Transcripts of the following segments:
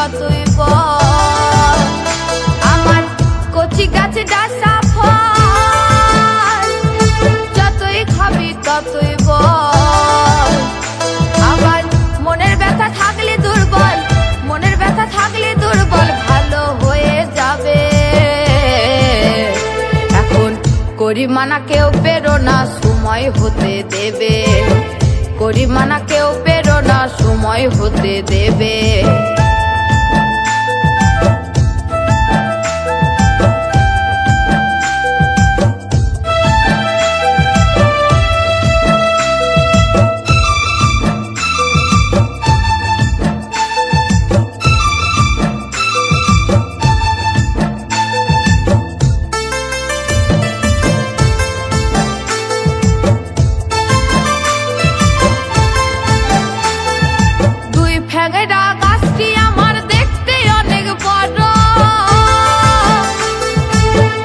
ততই বল। আমার কচি গাছে ডাসা ফল, যতই খাবি ততই বল। আবার মনের ব্যথা থাকলে দুর্বল, মনের ব্যথা থাকলে দুর্বল ভালো হয়ে যাবে। এখন করি মানা কেউ পেরো না, সময় হতে দেবে। করি মানা কেউ পেরো না, সময় হতে দেবে। ঠ্যাংরা গাছটি আমার দেখতে অনেক বড়,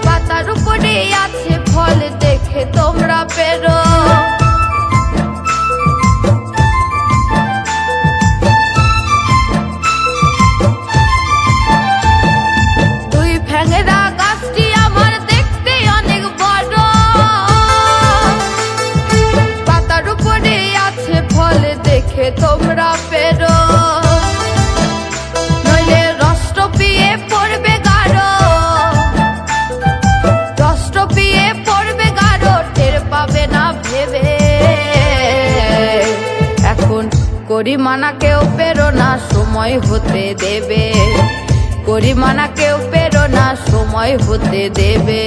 পাতার উপরে আছে ফল দেখে তোমরা পেরো। দুই ঠ্যাংরা গাছটি আমার দেখতে অনেক বড়, পাতার উপরে আছে ফল দেখে তোমরা পেরো। করি মানা কেউ পেরো না, সময় হতে দেবে। করি মানা কেউ পেরো না, সময় হতে দেবে।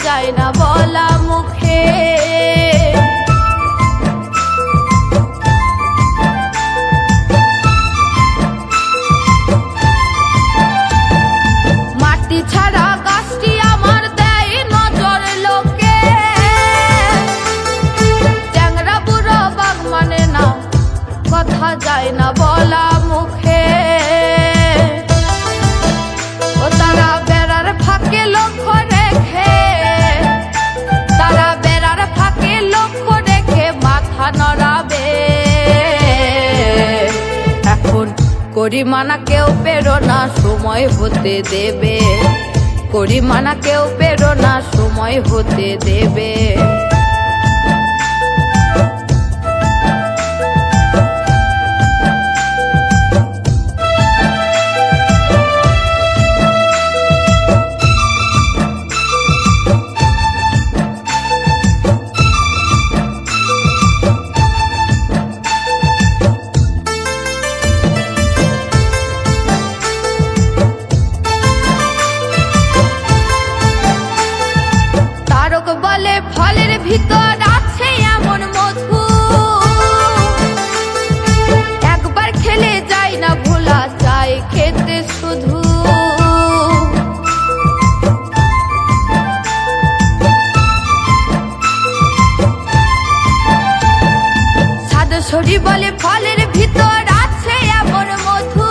যায় না বলা মুখে, মাটি ছাড়া গাছটি আমার দেয় নজর লোকে। চ্যাংড়া বুড়ো বাঘ মানে না, কথা যায় না বলা মুখে। ও তারা বেড়ার ফাঁকে লক্ষ্য রেখে, তারা বেড়ার ফাঁকে লক্ষ্য রেখে মাথা নড়াবে। এখন করি মানা কেউ পেরো না, সময় হতে দেবে। করি মানা কেউ পেরো না, সময় হতে দেবে। বলে ফলের ভিতর আছে এমন মধু, একবার খেলে যায় না ভোলা, যায় খেতে শুধু। সাধুসরি বলে ফলের ভিতর আছে এমন মধু,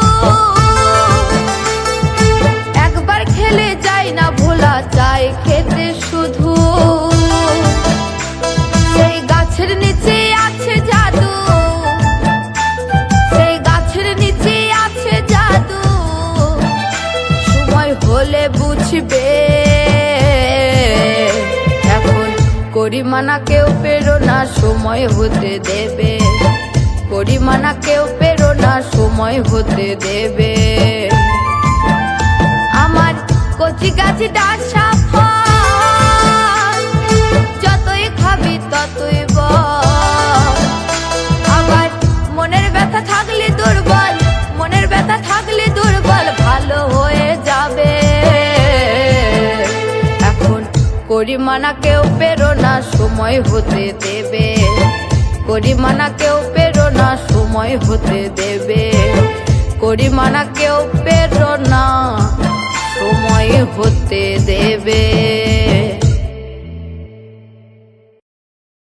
একবার খেলে যায় না ভোলা, যায় খেতে শুধু। সেই গাছের নিচে আছে জাদু, সেই গাছের নিচে আছে জাদু, সময় হলে বুঝবে। এখন করি মানা কেউ পেরো না, সময় হতে দেবে। করি মানা কেউ পেরো না, সময় হতে দেবে। আমার কচি গাছে ডাসা ফল, যতই খাবি ততই বল। আবার ভালো হয়ে যাবে। এখন করিমানা কেউ পেরো না, সময় হতে দেবে। করিমানা কেউ পেরো না, সময় হতে দেবে। করিমানা কেউ পেরো না, সময় হতে দেবে।